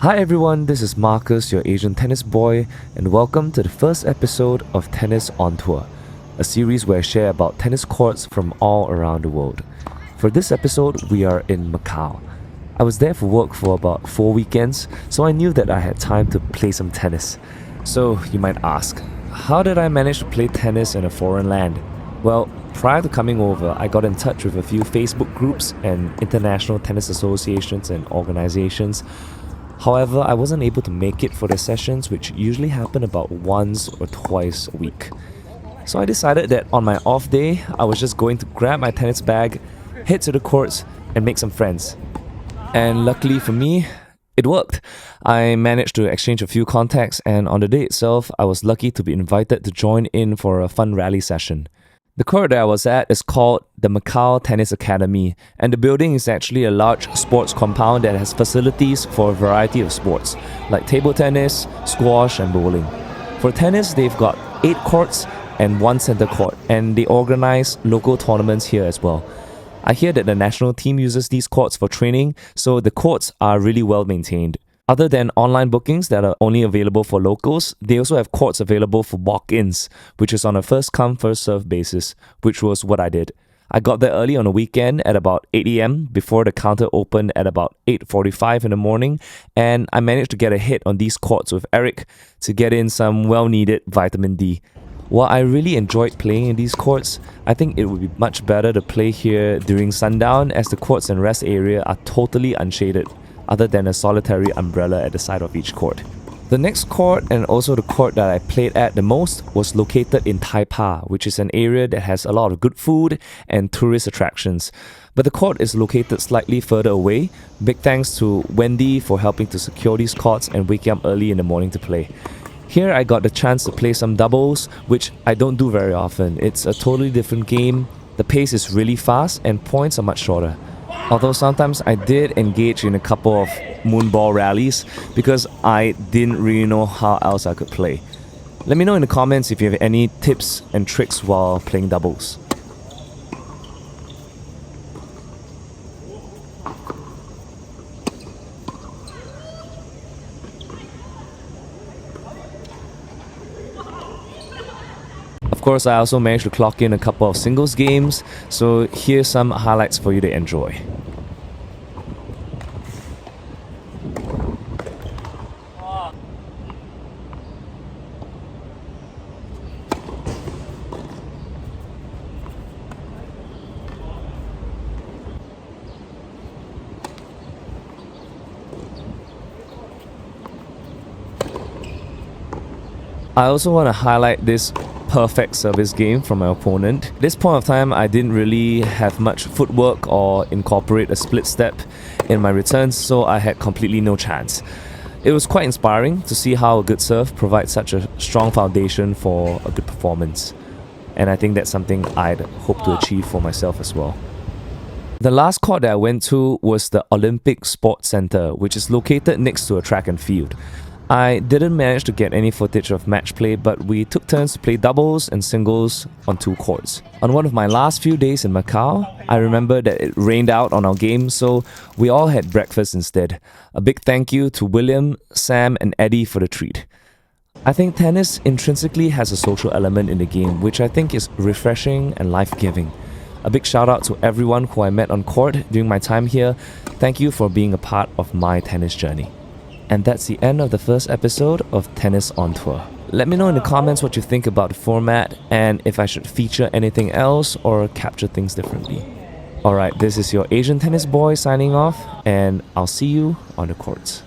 Hi everyone, this is Marcus, your Asian tennis boy, and welcome to the first episode of Tennis on Tour, a series where I share about tennis courts from all around the world. For this episode, we are in Macau. I was there for work for about 4 weekends, so I knew that I had time to play some tennis. So you might ask, how did I manage to play tennis in a foreign land? Well, prior to coming over, I got in touch with a few Facebook groups and international tennis associations and organizations. However, I wasn't able to make it for the sessions, which usually happen about once or twice a week. So I decided that on my off day, I was just going to grab my tennis bag, head to the courts, and make some friends. And luckily for me, it worked. I managed to exchange a few contacts, and on the day itself, I was lucky to be invited to join in for a fun rally session. The court that I was at is called the Macau Tennis Academy, and the building is actually a large sports compound that has facilities for a variety of sports, like table tennis, squash, and bowling. For tennis, they've got 8 courts and 1 center court, and they organize local tournaments here as well. I hear that the national team uses these courts for training, so the courts are really well maintained. Other than online bookings that are only available for locals, they also have courts available for walk-ins, which is on a first-come, first-served basis, which was what I did. I got there early on a weekend at about 8 a.m. before the counter opened at about 8:45 in the morning, and I managed to get a hit on these courts with Eric to get in some well-needed vitamin D. While I really enjoyed playing in these courts, I think it would be much better to play here during sundown, as the courts and rest area are totally unshaded, other than a solitary umbrella at the side of each court. The next court, and also the court that I played at the most, was located in Taipa, which is an area that has a lot of good food and tourist attractions. But the court is located slightly further away. Big thanks to Wendy for helping to secure these courts and waking up early in the morning to play. Here I got the chance to play some doubles, which I don't do very often. It's a totally different game, the pace is really fast, and points are much shorter. Although sometimes I did engage in a couple of moonball rallies because I didn't really know how else I could play. Let me know in the comments if you have any tips and tricks while playing doubles. Of course, I also managed to clock in a couple of singles games, so here's some highlights for you to enjoy. I also want to highlight this perfect service game from my opponent. At this point of time, I didn't really have much footwork or incorporate a split step in my returns, so I had completely no chance. It was quite inspiring to see how a good serve provides such a strong foundation for a good performance, and I think that's something I'd hope to achieve for myself as well. The last court that I went to was the Olympic Sports Center, which is located next to a track and field. I didn't manage to get any footage of match play, but we took turns to play doubles and singles on 2 courts. On one of my last few days in Macau, I remember that it rained out on our game, so we all had breakfast instead. A big thank you to William, Sam, and Eddie for the treat. I think tennis intrinsically has a social element in the game, which I think is refreshing and life-giving. A big shout out to everyone who I met on court during my time here. Thank you for being a part of my tennis journey. And that's the end of the first episode of Tennis on Tour. Let me know in the comments what you think about the format and if I should feature anything else or capture things differently. Alright, this is your Asian tennis boy signing off, and I'll see you on the courts.